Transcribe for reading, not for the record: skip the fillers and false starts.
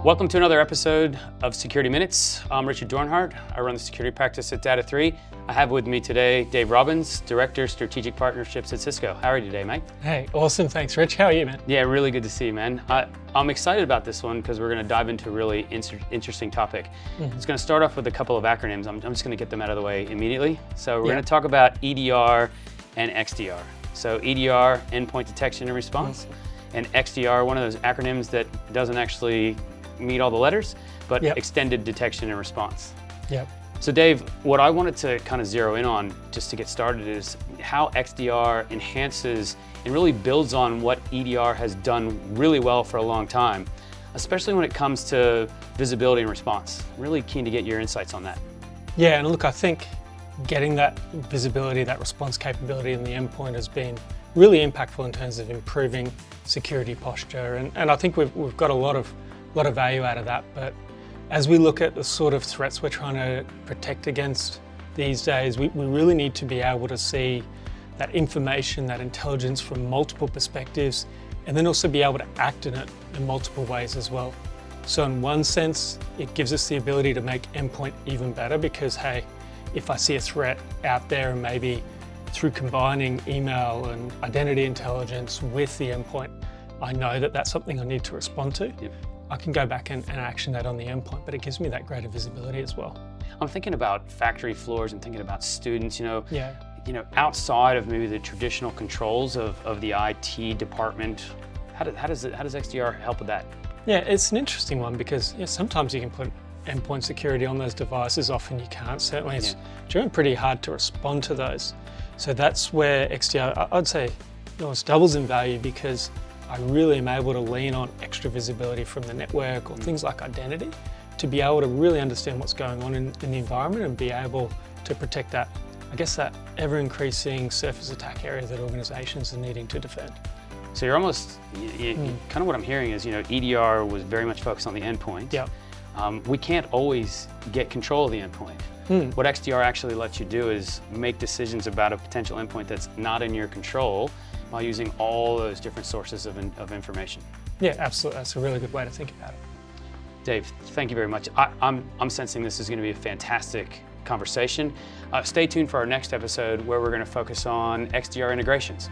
Welcome to another episode of Security Minutes. I'm Richard Dornhart. I run the security practice at Data3. I have with me today Dave Robbins, Director, Strategic Partnerships at Cisco. How are you today, mate? Hey, awesome. Thanks, Rich. How are you, man? Yeah, really good to see you, man. I'm excited about this one because we're going to dive into a really interesting topic. It's going to start off with a couple of acronyms. I'm just going to get them out of the way immediately. So we're going to talk about EDR and XDR. So EDR, Endpoint Detection and Response, and XDR, one of those acronyms that doesn't actually meet all the letters, but Extended Detection and Response. Yep. So Dave, what I wanted to kind of zero in on just to get started is how XDR enhances and really builds on what EDR has done really well for a long time, especially when it comes to visibility and response. Really keen to get your insights on that. Yeah, and look, I think getting that visibility, that response capability in the endpoint has been really impactful in terms of improving security posture. And I think we've got a lot of value out of that. But as we look at the sort of threats we're trying to protect against these days, we really need to be able to see that information, that intelligence from multiple perspectives, and then also be able to act in it in multiple ways as well. So in one sense, it gives us the ability to make endpoint even better because, hey, if I see a threat out there and maybe through combining email and identity intelligence with the endpoint, I know that that's something I need to respond to. Yep. I can go back and action that on the endpoint, but it gives me that greater visibility as well. I'm thinking about factory floors and thinking about students, outside of maybe the traditional controls of the IT department. How does XDR help with that? Yeah, it's an interesting one because sometimes you can put endpoint security on those devices, often you can't. Certainly it's doing pretty hard to respond to those. So that's where XDR, I'd say, it doubles in value because I really am able to lean on extra visibility from the network or things like identity to be able to really understand what's going on in the environment and be able to protect that, that ever-increasing surface attack area that organizations are needing to defend. So you're almost, kind of what I'm hearing is, EDR was very much focused on the endpoint. Yeah. We can't always get control of the endpoint. What XDR actually lets you do is make decisions about a potential endpoint that's not in your control while using all those different sources of information. Yeah, absolutely. That's a really good way to think about it. Dave, thank you very much. I'm sensing this is going to be a fantastic conversation. Stay tuned for our next episode where we're going to focus on XDR integrations.